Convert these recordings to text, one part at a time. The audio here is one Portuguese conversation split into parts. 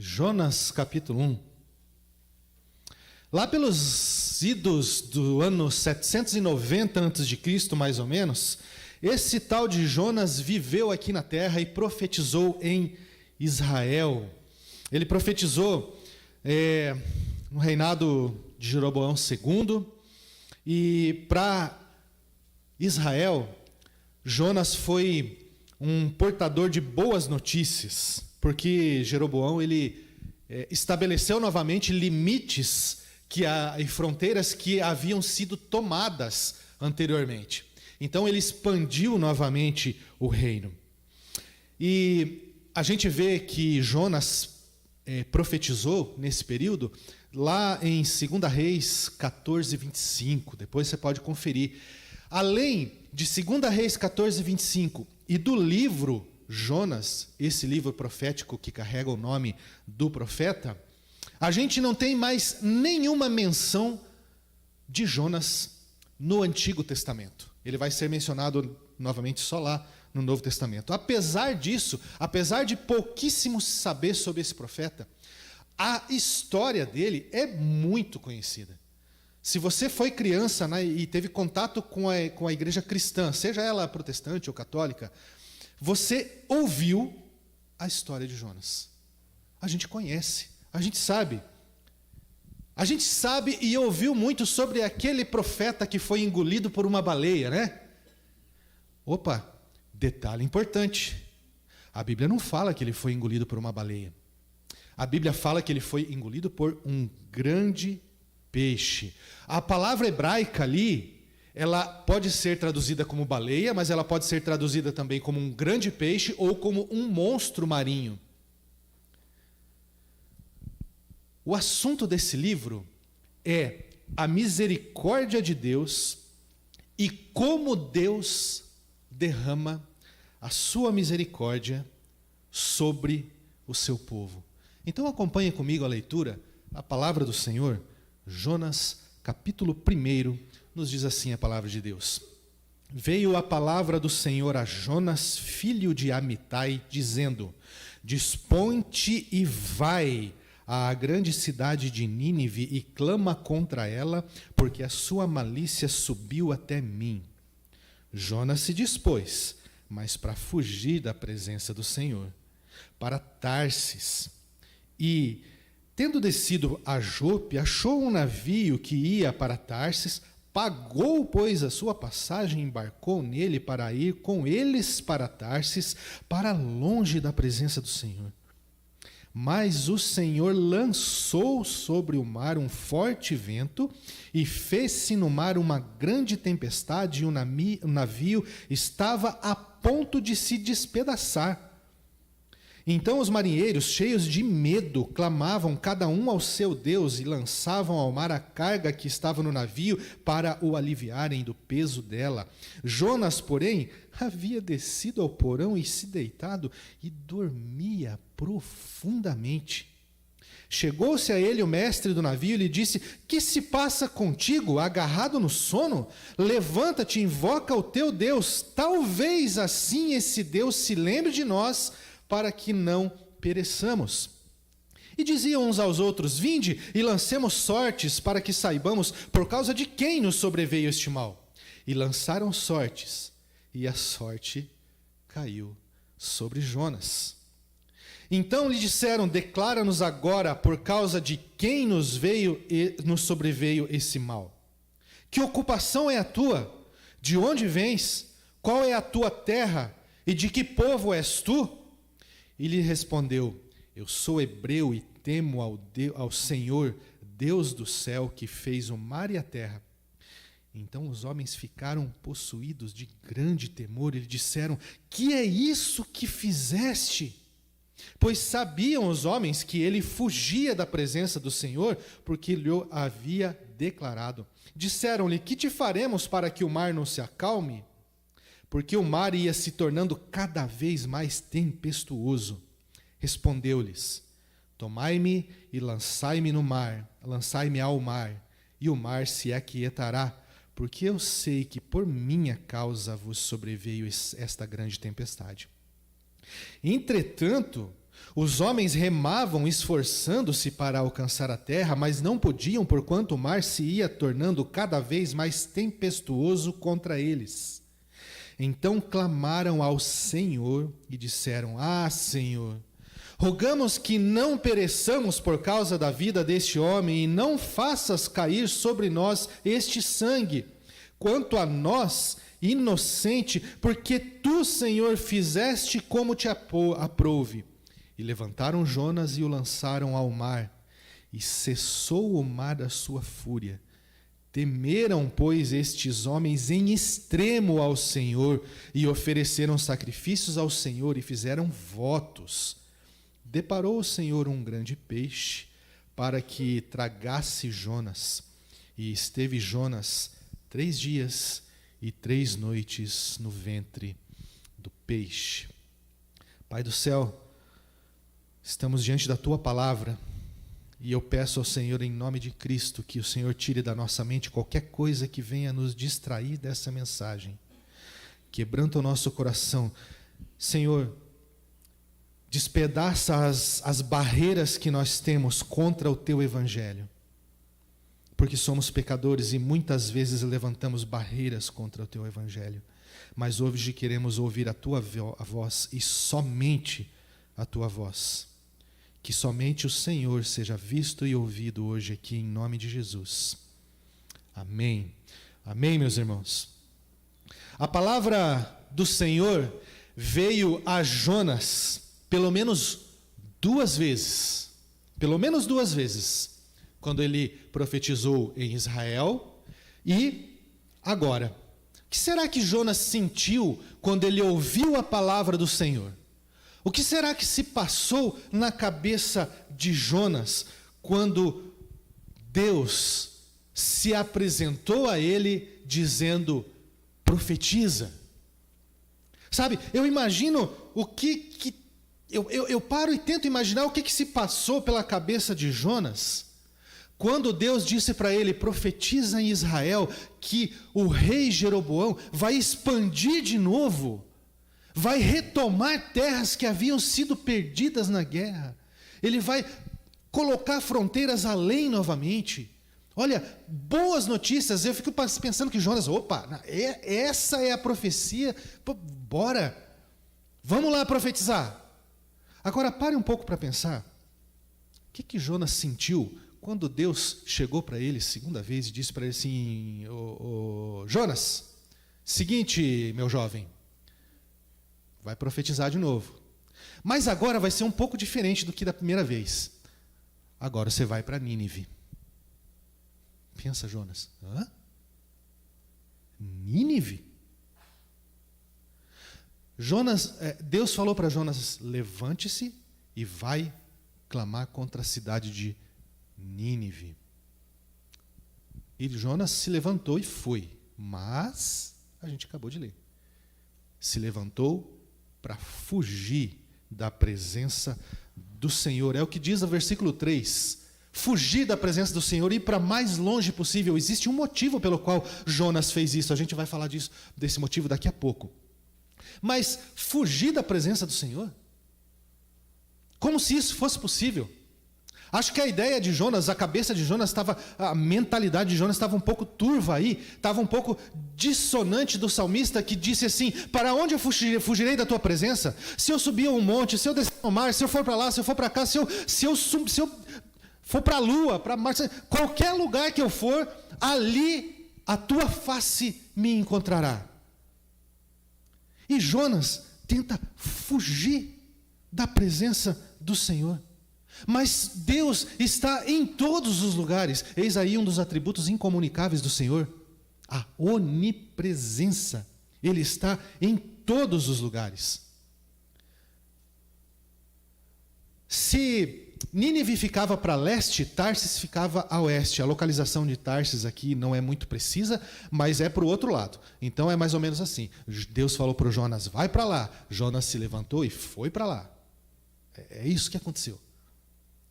Jonas capítulo 1. Lá pelos idos do ano 790 a.C., mais ou menos, esse tal de Jonas viveu aqui na terra e profetizou em Israel. Ele profetizou no reinado de Jeroboão II, e para Israel, Jonas foi um portador de boas notícias, porque Jeroboão ele estabeleceu novamente limites e fronteiras que haviam sido tomadas anteriormente. Então ele expandiu novamente o reino. E a gente vê que Jonas profetizou nesse período lá em 2 Reis 14, 25. Depois você pode conferir. Além de 2 Reis 14, 25 e do livro Jonas, esse livro profético que carrega o nome do profeta, a gente não tem mais nenhuma menção de Jonas no Antigo Testamento. Ele vai ser mencionado novamente só lá no Novo Testamento. Apesar disso, apesar de pouquíssimo saber sobre esse profeta, a história dele é muito conhecida. Se você foi criança, né, e teve contato com a igreja cristã, seja ela protestante ou católica, você ouviu a história de Jonas. A gente conhece, a gente sabe. A gente sabe e ouviu muito sobre aquele profeta que foi engolido por uma baleia, né? Opa, detalhe importante. A Bíblia não fala que ele foi engolido por uma baleia. A Bíblia fala que ele foi engolido por um grande peixe. A palavra hebraica ali, ela pode ser traduzida como baleia, mas ela pode ser traduzida também como um grande peixe ou como um monstro marinho. O assunto desse livro é a misericórdia de Deus e como Deus derrama a sua misericórdia sobre o seu povo. Então acompanhe comigo a leitura, a palavra do Senhor. Jonas, capítulo 1, nos diz assim a palavra de Deus. Veio a palavra do Senhor a Jonas, filho de Amitai, dizendo: Dispõe-te e vai à grande cidade de Nínive e clama contra ela, porque a sua malícia subiu até mim. Jonas se dispôs, mas para fugir da presença do Senhor, para Tarsis. E, tendo descido a Jope, achou um navio que ia para Tarsis, pagou, pois, a sua passagem, embarcou nele para ir com eles para Tarsis, para longe da presença do Senhor. Mas o Senhor lançou sobre o mar um forte vento e fez-se no mar uma grande tempestade, e o navio estava a ponto de se despedaçar. Então os marinheiros, cheios de medo, clamavam cada um ao seu Deus e lançavam ao mar a carga que estava no navio para o aliviarem do peso dela. Jonas, porém, havia descido ao porão e se deitado e dormia profundamente. Chegou-se a ele o mestre do navio e lhe disse: Que se passa contigo, agarrado no sono? Levanta-te e invoca o teu Deus. Talvez assim esse Deus se lembre de nós, para que não pereçamos. E diziam uns aos outros: Vinde e lancemos sortes, para que saibamos por causa de quem nos sobreveio este mal. E lançaram sortes, e a sorte caiu sobre Jonas. Então lhe disseram: Declara-nos agora por causa de quem nos sobreveio esse mal. Que ocupação é a tua? De onde vens? Qual é a tua terra? E de que povo és tu? E lhe respondeu: Eu sou hebreu e temo ao Senhor, Deus do céu, que fez o mar e a terra. Então os homens ficaram possuídos de grande temor e lhe disseram: Que é isso que fizeste? Pois sabiam os homens que ele fugia da presença do Senhor, porque lhe havia declarado. Disseram-lhe: Que te faremos para que o mar não se acalme? Porque o mar ia se tornando cada vez mais tempestuoso. Respondeu-lhes: Tomai-me e lançai-me no mar, lançai-me ao mar, e o mar se aquietará, porque eu sei que por minha causa vos sobreveio esta grande tempestade. Entretanto, Os homens remavam esforçando-se para alcançar a terra, mas não podiam, porquanto o mar se ia tornando cada vez mais tempestuoso contra eles. Então clamaram ao Senhor e disseram: Ah, Senhor, rogamos que não pereçamos por causa da vida deste homem, e não faças cair sobre nós este sangue. Quanto a nós, inocente, porque tu, Senhor, fizeste como te aprouve. E levantaram Jonas e o lançaram ao mar, e cessou o mar da sua fúria. Temeram, pois, estes homens em extremo ao Senhor, e ofereceram sacrifícios ao Senhor, e fizeram votos. Deparou o Senhor um grande peixe, para que tragasse Jonas. E esteve Jonas 3 dias e 3 noites no ventre do peixe. Pai do céu, estamos diante da Tua palavra, e eu peço ao Senhor, em nome de Cristo, que o Senhor tire da nossa mente qualquer coisa que venha nos distrair dessa mensagem. Quebranta o nosso coração. Senhor, despedaça as barreiras que nós temos contra o Teu Evangelho, porque somos pecadores e muitas vezes levantamos barreiras contra o Teu Evangelho, mas hoje queremos ouvir a Tua voz, e somente a Tua voz. Que somente o Senhor seja visto e ouvido hoje aqui, em nome de Jesus. Amém. Amém, meus irmãos. A palavra do Senhor veio a Jonas pelo menos 2 vezes. Pelo menos 2 vezes. Quando ele profetizou em Israel e agora. O que será que Jonas sentiu quando ele ouviu a palavra do Senhor? O que será que se passou na cabeça de Jonas quando Deus se apresentou a ele dizendo: profetiza? Sabe, eu imagino eu paro e tento imaginar o que se passou pela cabeça de Jonas quando Deus disse para ele: profetiza em Israel que o rei Jeroboão vai expandir de novo, vai retomar terras que haviam sido perdidas na guerra, ele vai colocar fronteiras além novamente. Olha, boas notícias. Eu fico pensando que Jonas, essa é a profecia, bora, vamos lá profetizar. Agora pare um pouco para pensar, o que Jonas sentiu quando Deus chegou para ele 2ª vez e disse para ele assim: Jonas, seguinte, meu jovem, vai profetizar de novo, mas agora vai ser um pouco diferente do que da primeira vez. Agora você vai para Nínive. Pensa, Jonas, Nínive? Deus falou para Jonas: levante-se e vai clamar contra a cidade de Nínive. E Jonas se levantou e foi, mas a gente acabou de ler, se levantou para fugir da presença do Senhor. É o que diz o versículo 3. Fugir da presença do Senhor, ir para mais longe possível. Existe um motivo pelo qual Jonas fez isso. A gente vai falar desse motivo daqui a pouco. Mas fugir da presença do Senhor? Como se isso fosse possível? Acho que a ideia de Jonas, a cabeça de Jonas a mentalidade de Jonas estava um pouco turva aí, estava um pouco dissonante do salmista, que disse assim: para onde eu fugirei da tua presença? Se eu subir a um monte, se eu descer ao mar, se eu for para lá, se eu for para cá, se eu for para a lua, para Marte, qualquer lugar que eu for, ali a tua face me encontrará. E Jonas tenta fugir da presença do Senhor. Mas Deus está em todos os lugares. Eis aí um dos atributos incomunicáveis do Senhor: a onipresença. Ele está em todos os lugares. Se Nínive ficava para leste, Tarsis ficava a oeste. A localização de Tarsis aqui não é muito precisa, mas é para o outro lado. Então é mais ou menos assim. Deus falou para o Jonas: vai para lá. Jonas se levantou e foi para lá. É isso que aconteceu.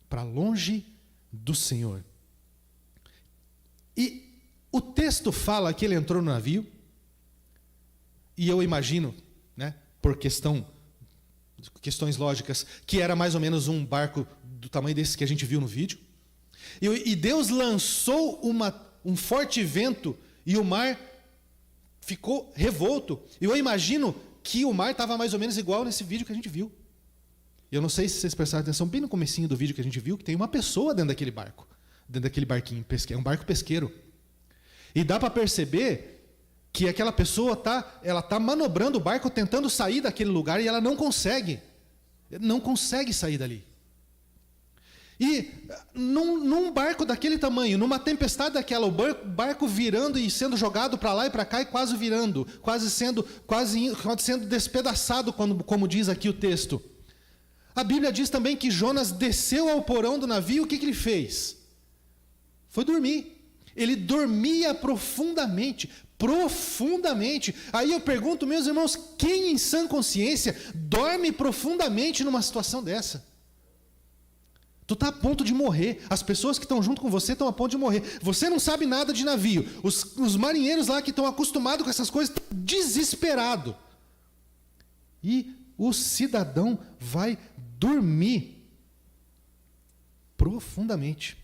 Para longe do Senhor. E o texto fala que ele entrou no navio, e eu imagino, por questão questões lógicas, que era mais ou menos um barco do tamanho desse que a gente viu no vídeo. E Deus lançou um forte vento e o mar ficou revolto. Eu imagino que o mar estava mais ou menos igual nesse vídeo que a gente viu. Eu não sei se vocês prestaram atenção bem no comecinho do vídeo que a gente viu, que tem uma pessoa dentro daquele barco, dentro daquele barquinho pesqueiro, é um barco pesqueiro. E dá para perceber que aquela pessoa tá manobrando o barco, tentando sair daquele lugar, e ela não consegue sair dali. E num barco daquele tamanho, numa tempestade daquela, o barco virando e sendo jogado para lá e para cá e quase virando, quase sendo despedaçado, como diz aqui o texto. A Bíblia diz também que Jonas desceu ao porão do navio, o que ele fez? Foi dormir. Ele dormia profundamente. Aí eu pergunto, meus irmãos, quem em sã consciência dorme profundamente numa situação dessa? Tu está a ponto de morrer. As pessoas que estão junto com você estão a ponto de morrer. Você não sabe nada de navio. Os marinheiros lá que estão acostumados com essas coisas estão desesperados. E o cidadão vai dormir profundamente.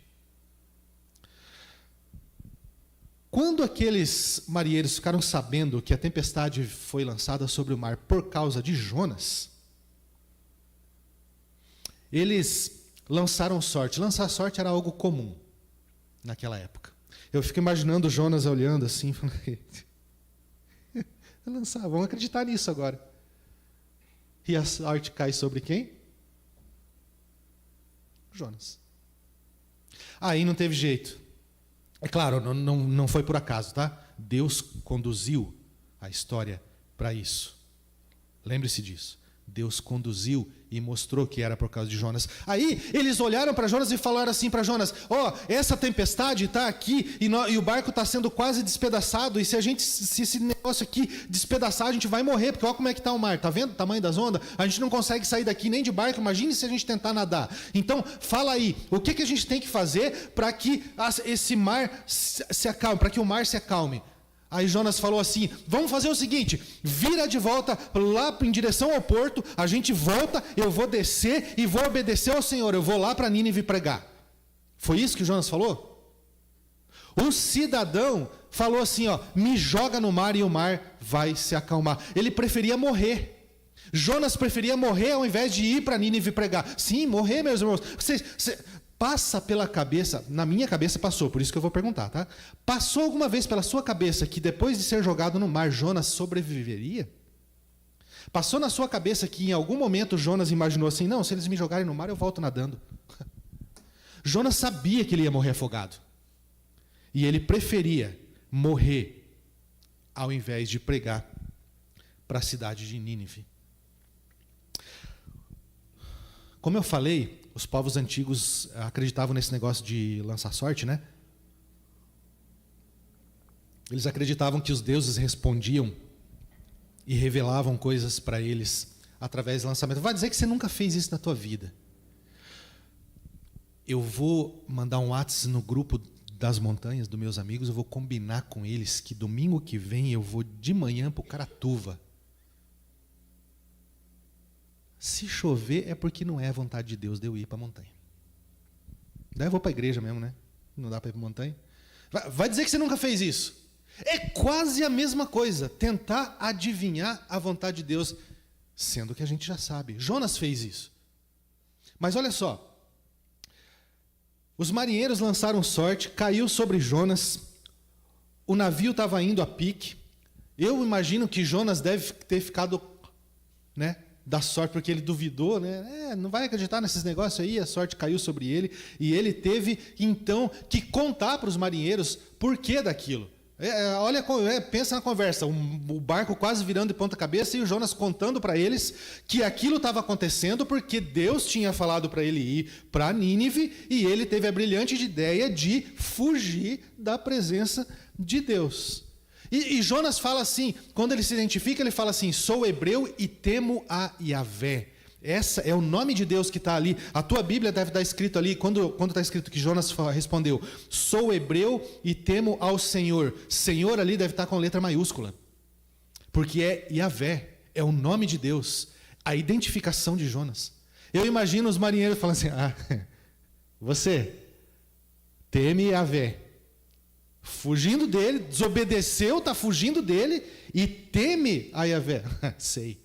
Quando aqueles marinheiros ficaram sabendo que a tempestade foi lançada sobre o mar por causa de Jonas, eles lançaram sorte. Lançar sorte era algo comum naquela época. Eu fico imaginando Jonas olhando assim, falando, vamos acreditar nisso agora. E a sorte cai sobre quem? Jonas. Aí não teve jeito. É claro, não foi por acaso, tá? Deus conduziu a história para isso. Lembre-se disso. Deus conduziu e mostrou que era por causa de Jonas. Aí eles olharam para Jonas e falaram assim para Jonas: essa tempestade está aqui e o barco está sendo quase despedaçado, e se esse negócio aqui despedaçar, a gente vai morrer, porque olha como é que está o mar, está vendo o tamanho das ondas? A gente não consegue sair daqui nem de barco, imagine se a gente tentar nadar. Então, fala aí, o que a gente tem que fazer para que esse mar se acalme, para que o mar se acalme? Aí Jonas falou assim: vamos fazer o seguinte, vira de volta lá em direção ao porto, a gente volta, eu vou descer e vou obedecer ao Senhor, eu vou lá para Nínive pregar. Foi isso que Jonas falou? O cidadão falou assim, me joga no mar e o mar vai se acalmar. Ele preferia morrer. Jonas preferia morrer ao invés de ir para Nínive pregar. Sim, morrer, meus irmãos. Passa pela cabeça, na minha cabeça passou, por isso que eu vou perguntar, tá? Passou alguma vez pela sua cabeça que depois de ser jogado no mar, Jonas sobreviveria? Passou na sua cabeça que em algum momento Jonas imaginou assim, não, se eles me jogarem no mar eu volto nadando? Jonas sabia que ele ia morrer afogado. E ele preferia morrer ao invés de pregar para a cidade de Nínive. Como eu falei, os povos antigos acreditavam nesse negócio de lançar sorte, né? Eles acreditavam que os deuses respondiam e revelavam coisas para eles através do lançamento. Vai dizer que você nunca fez isso na tua vida. Eu vou mandar um WhatsApp no grupo das montanhas dos meus amigos, eu vou combinar com eles que domingo que vem eu vou de manhã para o Caratuva. Se chover é porque não é a vontade de Deus de eu ir para a montanha. Daí eu vou para a igreja mesmo, né? Não dá para ir para a montanha. Vai dizer que você nunca fez isso. É quase a mesma coisa, tentar adivinhar a vontade de Deus, sendo que a gente já sabe. Jonas fez isso. Mas olha só, os marinheiros lançaram sorte, caiu sobre Jonas, o navio estava indo a pique. Eu imagino que Jonas deve ter ficado, né, da sorte, porque ele duvidou, né? Não vai acreditar nesses negócios aí, a sorte caiu sobre ele, e ele teve então que contar para os marinheiros por que daquilo. Pensa na conversa, o barco quase virando de ponta cabeça e o Jonas contando para eles que aquilo estava acontecendo porque Deus tinha falado para ele ir para Nínive e ele teve a brilhante ideia de fugir da presença de Deus. E Jonas fala assim, quando ele se identifica, ele fala assim: sou hebreu e temo a Yahvé. Esse é o nome de Deus que está ali. A tua Bíblia deve estar escrito ali, quando está escrito que Jonas respondeu, sou hebreu e temo ao Senhor. Senhor ali deve estar com letra maiúscula. Porque é Yahvé, é o nome de Deus. A identificação de Jonas. Eu imagino os marinheiros falando assim: você teme Yahvé, fugindo dele, desobedeceu, está fugindo dele e teme a Yahvé. Sei.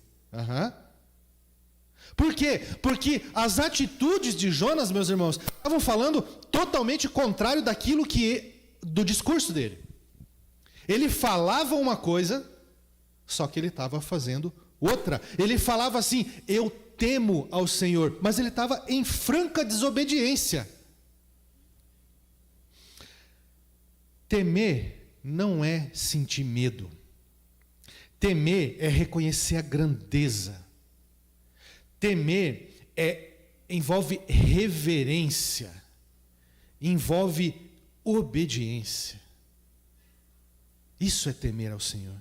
Por quê? Porque as atitudes de Jonas, meus irmãos, estavam falando totalmente contrário do discurso dele. Ele falava uma coisa, só que ele estava fazendo outra. Ele falava assim: eu temo ao Senhor, mas ele estava em franca desobediência. Temer não é sentir medo. Temer é reconhecer a grandeza. Temer envolve reverência, envolve obediência. Isso é temer ao Senhor.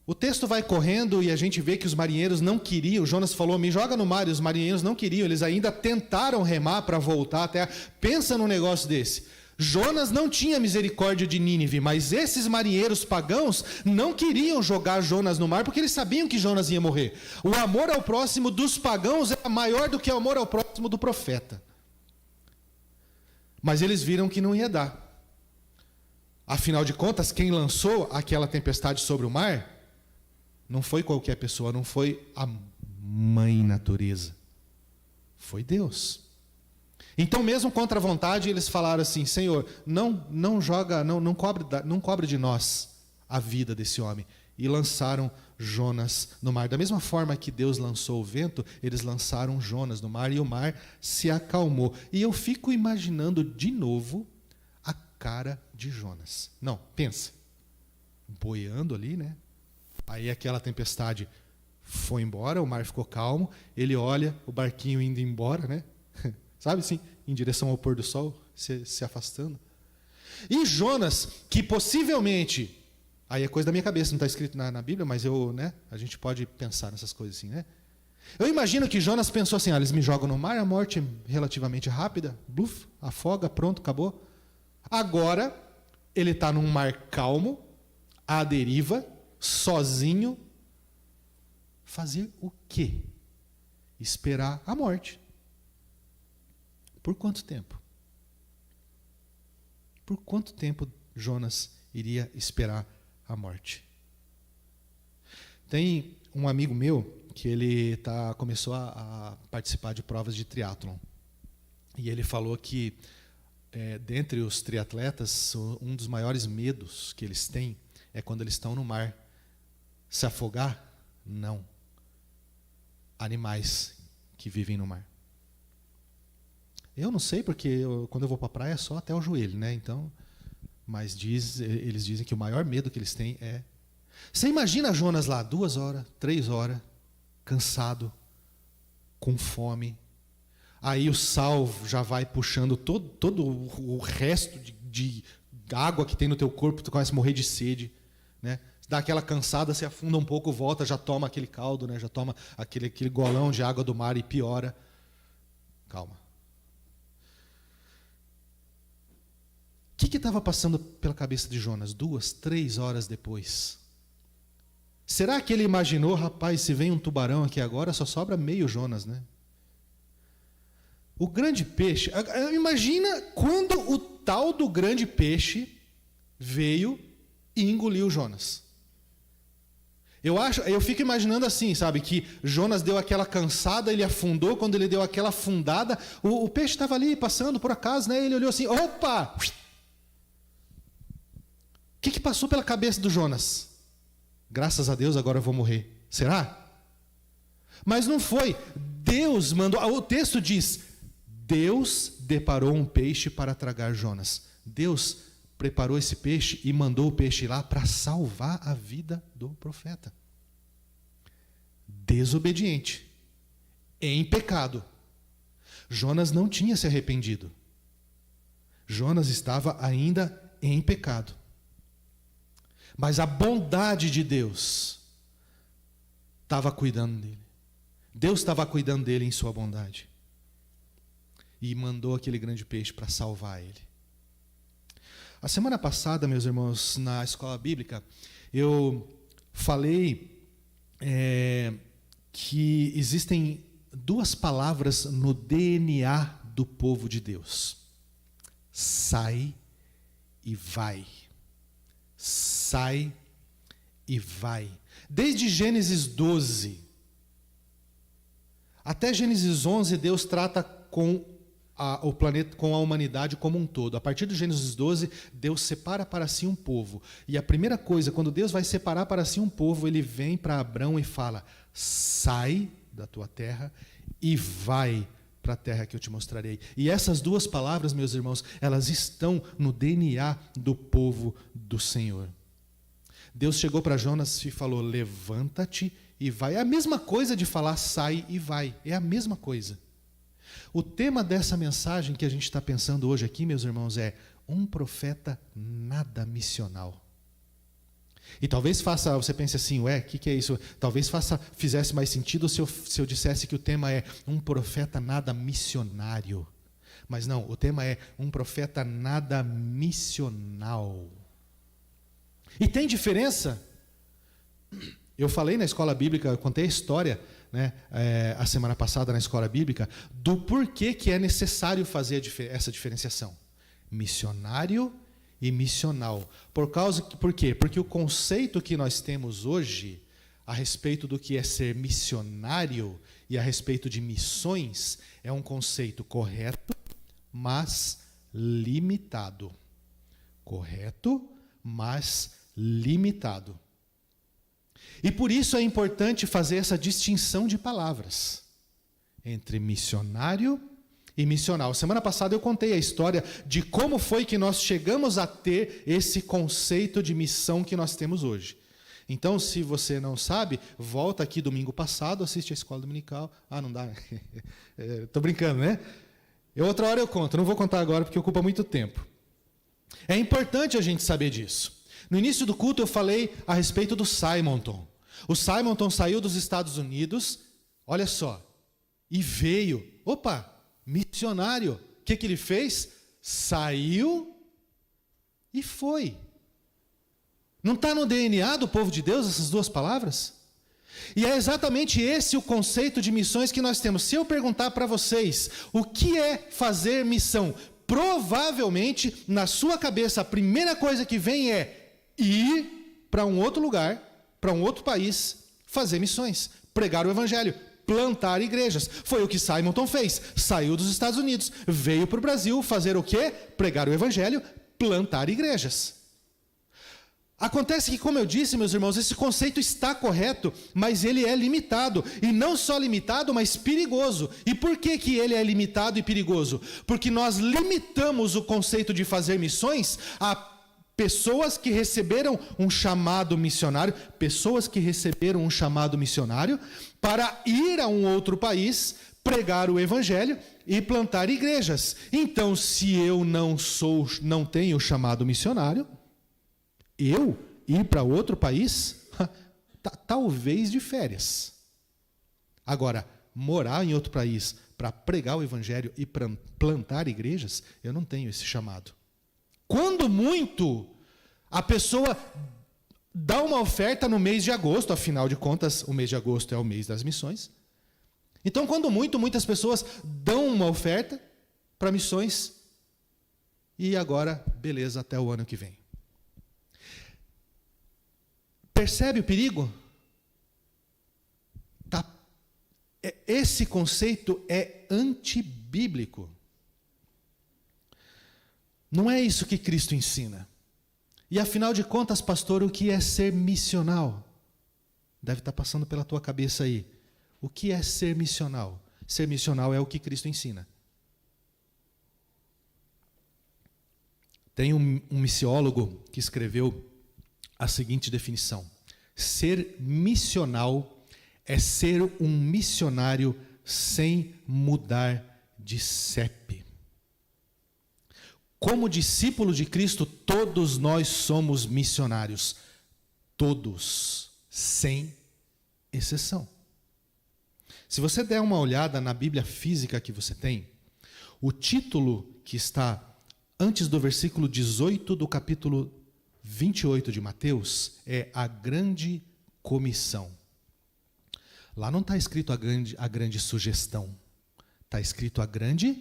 O texto vai correndo e a gente vê que os marinheiros não queriam. Jonas falou: me joga no mar, e os marinheiros não queriam. Eles ainda tentaram remar para voltar à terra. Pensa num negócio desse. Jonas não tinha misericórdia de Nínive, mas esses marinheiros pagãos não queriam jogar Jonas no mar, porque eles sabiam que Jonas ia morrer. O amor ao próximo dos pagãos era maior do que o amor ao próximo do profeta. Mas eles viram que não ia dar. Afinal de contas, quem lançou aquela tempestade sobre o mar não foi qualquer pessoa, não foi a mãe natureza. Foi Deus. Então, mesmo contra a vontade, eles falaram assim: Senhor, não cobre de nós a vida desse homem. E lançaram Jonas no mar. Da mesma forma que Deus lançou o vento, eles lançaram Jonas no mar e o mar se acalmou. E eu fico imaginando de novo a cara de Jonas. Não, pensa. Boiando ali, né? Aí aquela tempestade foi embora, o mar ficou calmo. Ele olha o barquinho indo embora, né? Sabe assim, em direção ao pôr do sol, se afastando. E Jonas, que possivelmente, aí é coisa da minha cabeça, não está escrito na Bíblia, mas a gente pode pensar nessas coisas assim, né? Eu imagino que Jonas pensou assim: eles me jogam no mar, a morte é relativamente rápida, bluf, afoga, pronto, acabou. Agora, ele está num mar calmo, à deriva, sozinho. Fazer o quê? Esperar a morte. Por quanto tempo? Por quanto tempo Jonas iria esperar a morte? Tem um amigo meu que ele começou a participar de provas de triatlon. E ele falou que, dentre os triatletas, um dos maiores medos que eles têm é quando eles estão no mar. Se afogar? Não. Animais que vivem no mar. Eu não sei, porque quando eu vou para a praia é só até o joelho, né? Então, mas eles dizem que o maior medo que eles têm é... Você imagina Jonas lá, 2 horas, 3 horas, cansado, com fome. Aí o sal já vai puxando todo o resto de água que tem no teu corpo, tu começa a morrer de sede, né? Dá aquela cansada, se afunda um pouco, volta, já toma aquele caldo, né? Já toma aquele golão de água do mar e piora. Calma. O que estava passando pela cabeça de Jonas 2, 3 horas depois? Será que ele imaginou: rapaz, se vem um tubarão aqui agora, só sobra meio Jonas, né? O grande peixe, imagina quando o tal do grande peixe veio e engoliu Jonas. Eu fico imaginando assim, sabe, que Jonas deu aquela cansada, ele afundou. Quando ele deu aquela afundada, o peixe estava ali passando por acaso, né? Ele olhou assim: opa! O que passou pela cabeça do Jonas? Graças a Deus, agora eu vou morrer. Será? Mas não foi. Deus mandou. O texto diz: Deus deparou um peixe para tragar Jonas. Deus preparou esse peixe e mandou o peixe lá para salvar a vida do profeta. Desobediente, em pecado. Jonas não tinha se arrependido. Jonas estava ainda em pecado. Mas a bondade de Deus estava cuidando dele. Deus estava cuidando dele em sua bondade. E mandou aquele grande peixe para salvar ele. A semana passada, meus irmãos, na escola bíblica, eu falei que existem duas palavras no DNA do povo de Deus: sai e vai. Sai e vai. Desde Gênesis 12 até Gênesis 11, Deus trata com o planeta, com a humanidade como um todo. A partir de Gênesis 12, Deus separa para si um povo. E a primeira coisa, quando Deus vai separar para si um povo, ele vem para Abrão e fala: sai da tua terra e vai para a terra que eu te mostrarei. E essas duas palavras, meus irmãos, elas estão no DNA do povo do Senhor. Deus chegou para Jonas e falou: levanta-te e vai. É a mesma coisa de falar sai e vai. É a mesma coisa. O tema dessa mensagem que a gente está pensando hoje aqui, meus irmãos, é um profeta nada missional. E talvez você pense assim: ué, o que é isso? Talvez fizesse mais sentido se eu dissesse que o tema é um profeta nada missionário. Mas não, o tema é um profeta nada missional. E tem diferença? Eu falei na escola bíblica, eu contei a história, né, a semana passada na escola bíblica, do porquê que é necessário fazer essa diferenciação. Missionário e missional. Por quê? Porque o conceito que nós temos hoje a respeito do que é ser missionário e a respeito de missões é um conceito correto, mas limitado. Correto, mas limitado. E por isso é importante fazer essa distinção de palavras entre missionário e missional. Semana passada eu contei a história de como foi que nós chegamos a ter esse conceito de missão que nós temos hoje. Então, se você não sabe, volta aqui domingo passado, assiste a escola dominical. Ah, não dá. Estou brincando, né? Outra hora eu conto, não vou contar agora porque ocupa muito tempo. É importante a gente saber disso. No início do culto eu falei a respeito do Simonton. O Simonton saiu dos Estados Unidos, olha só, e veio. Opa, missionário. O que ele fez? Saiu e foi. Não está no DNA do povo de Deus essas duas palavras? E é exatamente esse o conceito de missões que nós temos. Se eu perguntar para vocês o que é fazer missão, provavelmente na sua cabeça a primeira coisa que vem é ir para um outro lugar, para um outro país, fazer missões, pregar o evangelho, plantar igrejas. Foi o que Simonton fez. Saiu dos Estados Unidos, veio para o Brasil fazer o quê? Pregar o evangelho, plantar igrejas. Acontece que, como eu disse, meus irmãos, esse conceito está correto, mas ele é limitado. E não só limitado, mas perigoso. E por que ele é limitado e perigoso? Porque nós limitamos o conceito de fazer missões a pessoas que receberam um chamado missionário, para ir a um outro país, pregar o evangelho e plantar igrejas. Então, se eu não tenho chamado missionário, eu ir para outro país, talvez de férias. Agora, morar em outro país para pregar o evangelho e plantar igrejas, eu não tenho esse chamado. Quando muito, a pessoa dá uma oferta no mês de agosto, afinal de contas, o mês de agosto é o mês das missões. Então, quando muito, muitas pessoas dão uma oferta para missões e agora, beleza, até o ano que vem. Percebe o perigo? Esse conceito é antibíblico. Não é isso que Cristo ensina. E afinal de contas, pastor, o que é ser missional? Deve estar passando pela tua cabeça aí. O que é ser missional? Ser missional é o que Cristo ensina. Tem um missiólogo que escreveu a seguinte definição: ser missional é ser um missionário sem mudar de CEP. Como discípulo de Cristo, todos nós somos missionários. Todos, sem exceção. Se você der uma olhada na Bíblia física que você tem, o título que está antes do versículo 18 do capítulo 28 de Mateus é a Grande Comissão. Lá não está escrito a grande sugestão. Está escrito a grande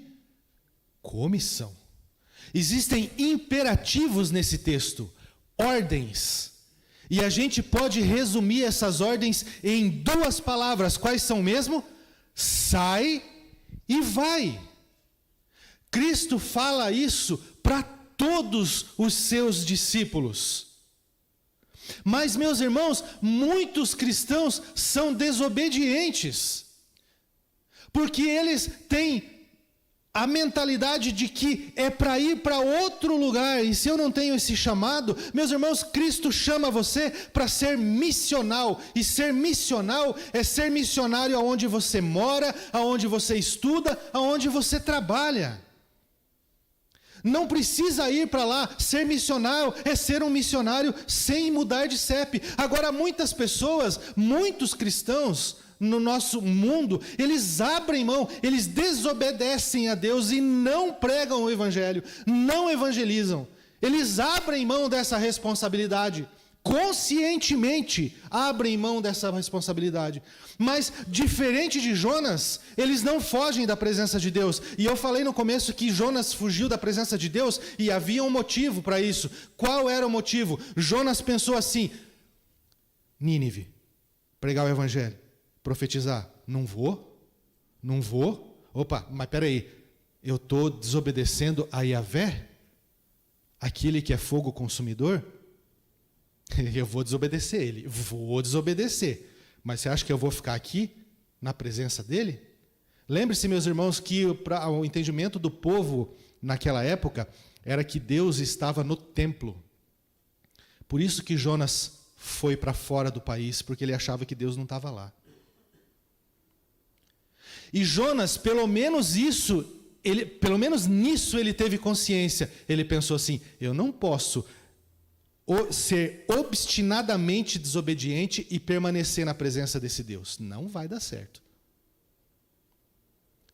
comissão. Existem imperativos nesse texto, ordens. E a gente pode resumir essas ordens em 2 palavras. Quais são mesmo? Sai e vai. Cristo fala isso para todos os seus discípulos. Mas, meus irmãos, muitos cristãos são desobedientes, porque eles têm a mentalidade de que é para ir para outro lugar, e se eu não tenho esse chamado, meus irmãos, Cristo chama você para ser missional, e ser missional é ser missionário aonde você mora, aonde você estuda, aonde você trabalha. Não precisa ir para lá. Ser missionário é ser um missionário sem mudar de CEP. Agora, muitas pessoas, muitos cristãos no nosso mundo, eles abrem mão, eles desobedecem a Deus e não pregam o evangelho, não evangelizam. Eles abrem mão dessa responsabilidade. Conscientemente abrem mão dessa responsabilidade. Mas, diferente de Jonas, eles não fogem da presença de Deus. E eu falei no começo que Jonas fugiu da presença de Deus e havia um motivo para isso. Qual era o motivo? Jonas pensou assim: Nínive, pregar o evangelho, profetizar, não vou. Opa, mas peraí, eu estou desobedecendo a Yahvé? Aquele que é fogo consumidor? Eu vou desobedecer ele, vou desobedecer. Mas você acha que eu vou ficar aqui, na presença dele? Lembre-se, meus irmãos, que o entendimento do povo naquela época era que Deus estava no templo. Por isso que Jonas foi para fora do país, porque ele achava que Deus não estava lá. E Jonas, pelo menos nisso ele teve consciência. Ele pensou assim: eu não posso ser obstinadamente desobediente e permanecer na presença desse Deus. Não vai dar certo.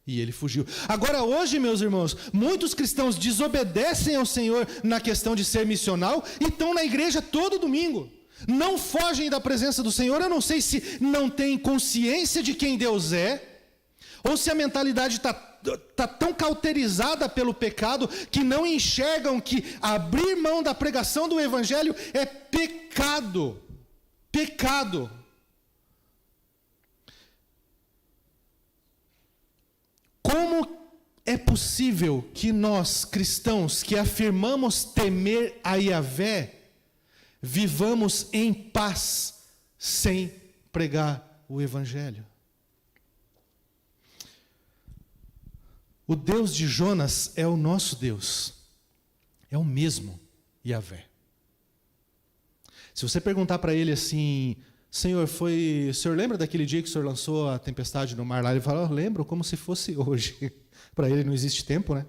E ele fugiu. Agora, hoje, meus irmãos, muitos cristãos desobedecem ao Senhor na questão de ser missional e estão na igreja todo domingo. Não fogem da presença do Senhor. Eu não sei se não têm consciência de quem Deus é, ou se a mentalidade está tão cauterizada pelo pecado que não enxergam que abrir mão da pregação do evangelho é pecado. Pecado. Como é possível que nós, cristãos, que afirmamos temer a Yahvé, vivamos em paz sem pregar o evangelho? O Deus de Jonas é o nosso Deus. É o mesmo Yahvé. Se você perguntar para ele assim: Senhor, o senhor lembra daquele dia que o senhor lançou a tempestade no mar lá? Ele fala: lembro, como se fosse hoje. Para ele não existe tempo, né?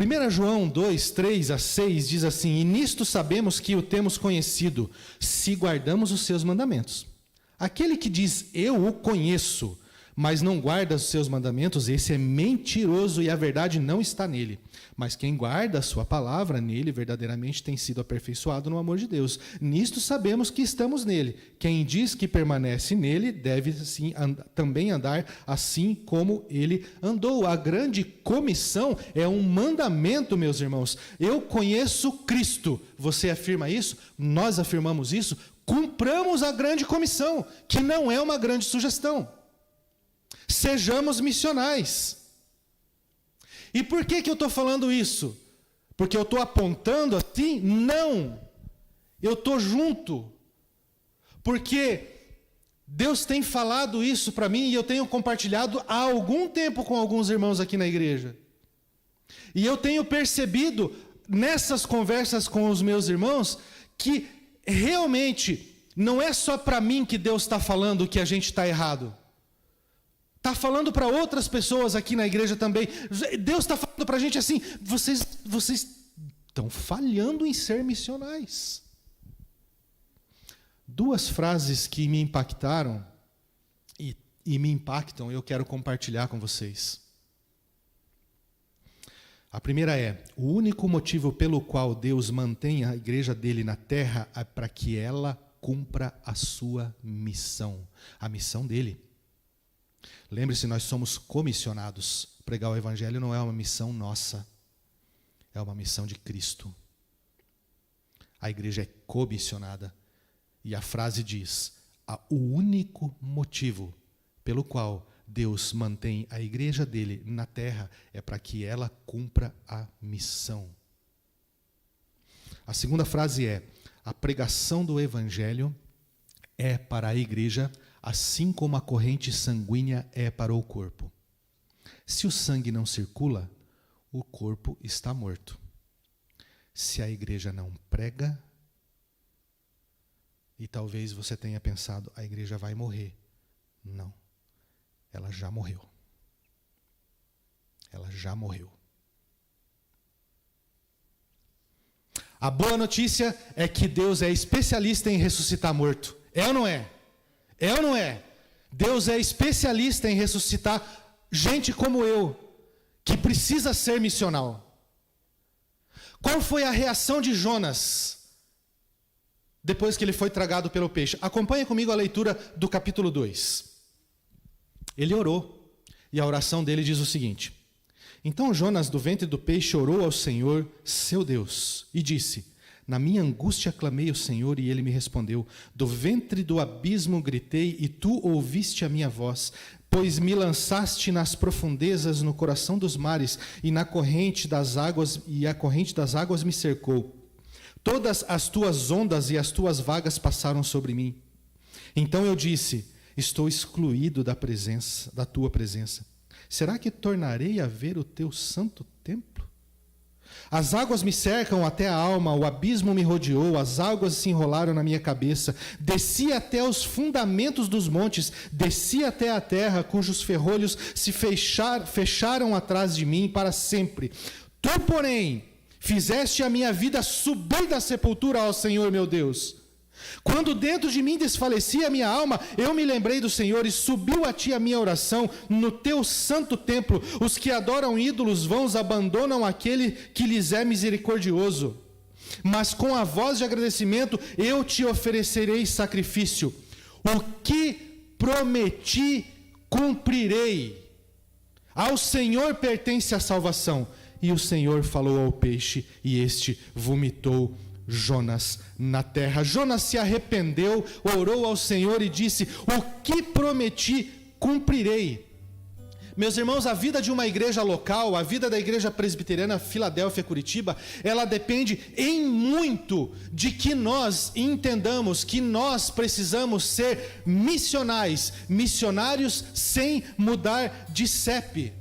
1 João 2, 3-6 diz assim: e nisto sabemos que o temos conhecido, se guardamos os seus mandamentos. Aquele que diz, eu o conheço, mas não guarda os seus mandamentos, esse é mentiroso e a verdade não está nele. Mas quem guarda a sua palavra, nele verdadeiramente tem sido aperfeiçoado no amor de Deus. Nisto sabemos que estamos nele. Quem diz que permanece nele, deve assim, também andar assim como ele andou. A grande comissão é um mandamento, meus irmãos. Eu conheço Cristo. Você afirma isso? Nós afirmamos isso? Cumpramos a grande comissão, que não é uma grande sugestão. Sejamos missionais. E por que eu estou falando isso? Porque eu estou apontando assim? Não. Eu estou junto. Porque Deus tem falado isso para mim e eu tenho compartilhado há algum tempo com alguns irmãos aqui na igreja. E eu tenho percebido nessas conversas com os meus irmãos que realmente não é só para mim que Deus está falando que a gente está errado. Está falando para outras pessoas aqui na igreja também. Deus está falando para a gente assim: vocês estão falhando em ser missionais. 2 frases que me impactaram e me impactam, eu quero compartilhar com vocês. A primeira é: o único motivo pelo qual Deus mantém a igreja dele na terra é para que ela cumpra a sua missão, a missão dele. Lembre-se, nós somos comissionados. Pregar o evangelho não é uma missão nossa, é uma missão de Cristo. A igreja é comissionada. E a frase diz: o único motivo pelo qual Deus mantém a igreja dele na terra é para que ela cumpra a missão. A segunda frase é: a pregação do evangelho é para a igreja, assim como a corrente sanguínea é para o corpo. Se o sangue não circula, o corpo está morto. Se a igreja não prega, e talvez você tenha pensado, a igreja vai morrer. Não, ela já morreu. Ela já morreu. A boa notícia é que Deus é especialista em ressuscitar morto. É ou não é? É ou não é? Deus é especialista em ressuscitar gente como eu, que precisa ser missional. Qual foi a reação de Jonas depois que ele foi tragado pelo peixe? Acompanhe comigo a leitura do capítulo 2. Ele orou, e a oração dele diz o seguinte: então Jonas, do ventre do peixe, orou ao Senhor, seu Deus, e disse: na minha angústia clamei ao Senhor, e ele me respondeu. Do ventre do abismo gritei, e tu ouviste a minha voz. Pois me lançaste nas profundezas, no coração dos mares, e na corrente das águas, e a corrente das águas me cercou. Todas as tuas ondas e as tuas vagas passaram sobre mim. Então eu disse: estou excluído da tua presença. Será que tornarei a ver o teu santo templo? As águas me cercam até a alma, o abismo me rodeou, as águas se enrolaram na minha cabeça. Desci até os fundamentos dos montes, desci até a terra, cujos ferrolhos se fecharam atrás de mim para sempre. Tu, porém, fizeste a minha vida subir da sepultura, ó Senhor meu Deus. Quando dentro de mim desfalecia a minha alma, eu me lembrei do Senhor, e subiu a ti a minha oração no teu santo templo. Os que adoram ídolos vãos abandonam aquele que lhes é misericordioso. Mas com a voz de agradecimento eu te oferecerei sacrifício. O que prometi, cumprirei. Ao Senhor pertence a salvação. E o Senhor falou ao peixe, e este vomitou Jonas na terra. Jonas se arrependeu, orou ao Senhor e disse: o que prometi, cumprirei. Meus irmãos, a vida de uma igreja local, a vida da igreja presbiteriana Filadélfia, Curitiba, ela depende em muito de que nós entendamos que nós precisamos ser missionários sem mudar de CEP.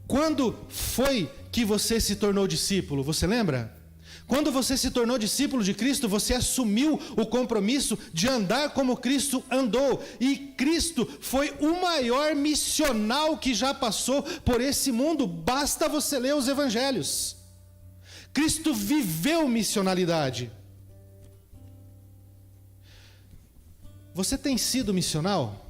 Quando foi que você se tornou discípulo? Você lembra? Quando você se tornou discípulo de Cristo, você assumiu o compromisso de andar como Cristo andou. E Cristo foi o maior missional que já passou por esse mundo. Basta você ler os evangelhos. Cristo viveu missionalidade. Você tem sido missional?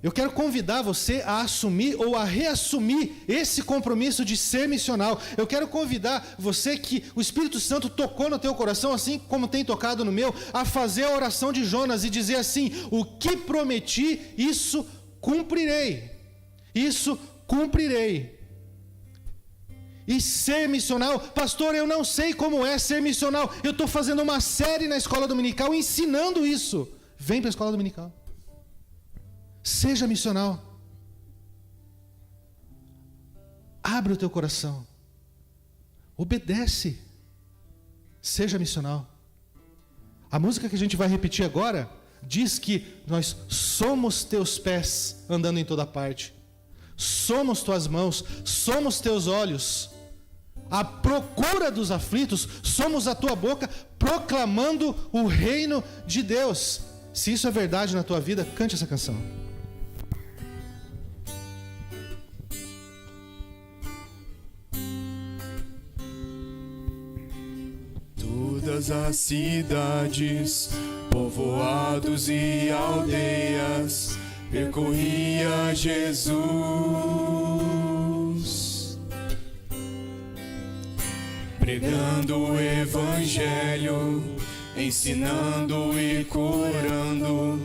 Eu quero convidar você a assumir ou a reassumir esse compromisso de ser missional. Eu quero convidar você, que o Espírito Santo tocou no teu coração, assim como tem tocado no meu, a fazer a oração de Jonas e dizer assim: o que prometi, isso cumprirei. Isso cumprirei. E ser missional, pastor, eu não sei como é ser missional. Eu estou fazendo uma série na escola dominical ensinando isso. Vem para a escola dominical. Seja missional. Abre o teu coração. Obedece. Seja missional. A música que a gente vai repetir agora diz que nós somos teus pés andando em toda parte. Somos tuas mãos, somos teus olhos. À procura dos aflitos, somos a tua boca proclamando o reino de Deus. Se isso é verdade na tua vida, cante essa canção. Todas as cidades, povoados e aldeias, percorria Jesus, pregando o evangelho ensinando e curando,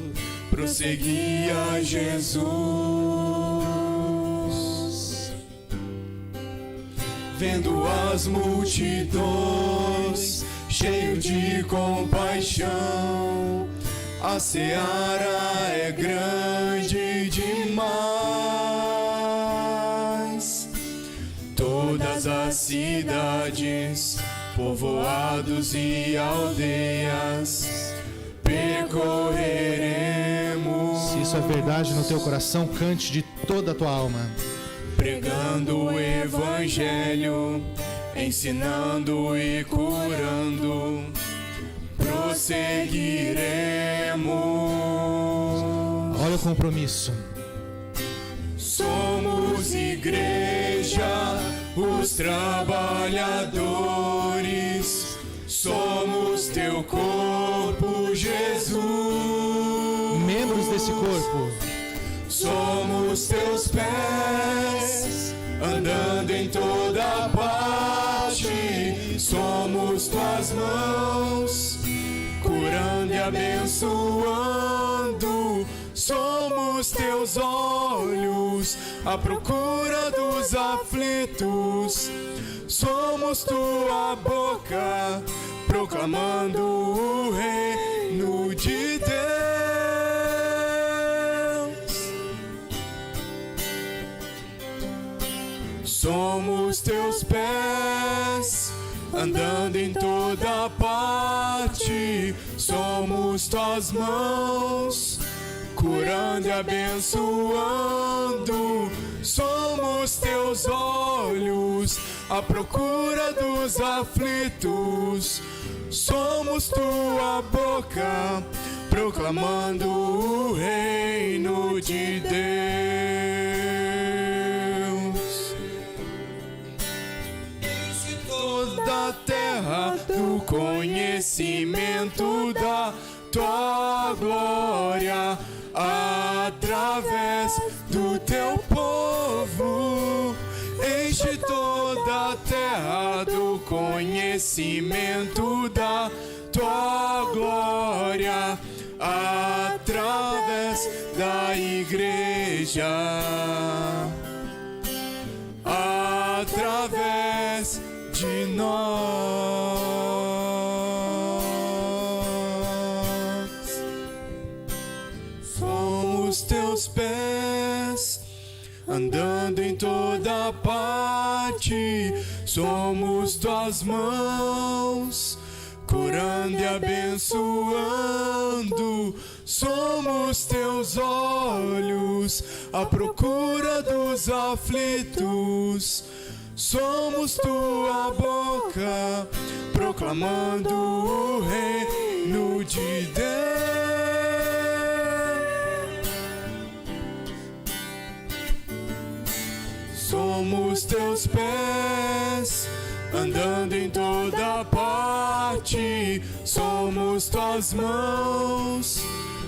prosseguia Jesus. Vendo as multidões, cheio de compaixão, a seara é grande demais. Todas as cidades, povoados e aldeias, percorreremos. Se isso é verdade no teu coração, cante de toda a tua alma. Pregando o evangelho, ensinando e curando, prosseguiremos. Olha o compromisso. Somos igreja, os trabalhadores, somos teu corpo, Jesus. Membros desse corpo. Somos teus pés, andando em toda parte. Somos tuas mãos, curando e abençoando. Somos teus olhos, à procura dos aflitos. Somos tua boca, proclamando o reino de Deus. Somos teus pés, andando em toda parte. Somos tuas mãos, curando e abençoando. Somos teus olhos, à procura dos aflitos. Somos tua boca, proclamando o reino de Deus. Enche toda a terra do conhecimento da tua glória, através do teu povo. Enche toda a terra do conhecimento da tua glória, através da igreja, através de nós. Somos teus pés, andando em toda parte. Somos tuas mãos, curando e abençoando. Somos teus olhos, à procura dos aflitos. Somos tua boca, proclamando o reino de Deus. Somos teus pés, andando em toda parte. Somos tuas mãos,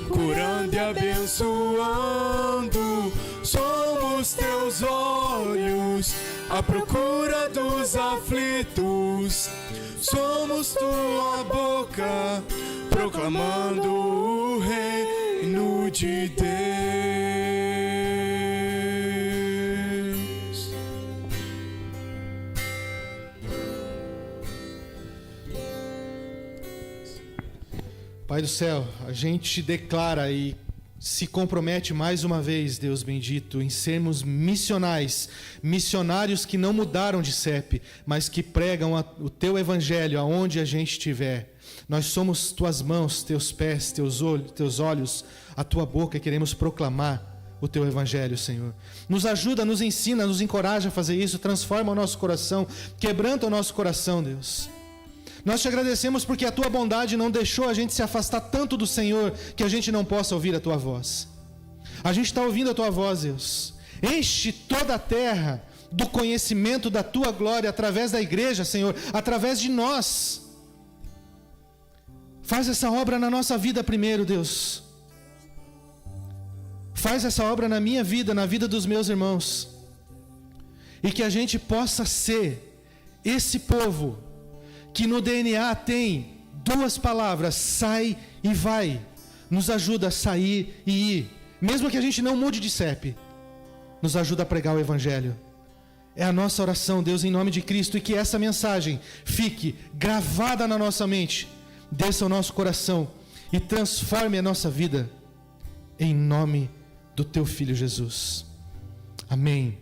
curando e abençoando. Somos teus olhos, à procura dos aflitos. Somos tua boca, proclamando o reino de Deus. Pai do céu, a gente declara e se compromete mais uma vez, Deus bendito, em sermos missionários que não mudaram de CEP, mas que pregam o teu evangelho aonde a gente estiver. Nós somos tuas mãos, teus pés, teus olhos, a tua boca, e queremos proclamar o teu evangelho, Senhor. Nos ajuda, nos ensina, nos encoraja a fazer isso, transforma o nosso coração, quebranta o nosso coração, Deus. Nós te agradecemos porque a tua bondade não deixou a gente se afastar tanto do Senhor que a gente não possa ouvir a tua voz. A gente está ouvindo a tua voz, Deus. Enche toda a terra do conhecimento da tua glória através da igreja, Senhor, através de nós. Faz essa obra na nossa vida primeiro, Deus. Faz essa obra na minha vida, na vida dos meus irmãos. E que a gente possa ser esse povo que no DNA tem 2 palavras, sai e vai, nos ajuda a sair e ir. Mesmo que a gente não mude de CEP, nos ajuda a pregar o Evangelho. É a nossa oração, Deus, em nome de Cristo, e que essa mensagem fique gravada na nossa mente, desça ao nosso coração e transforme a nossa vida, em nome do Teu Filho Jesus. Amém.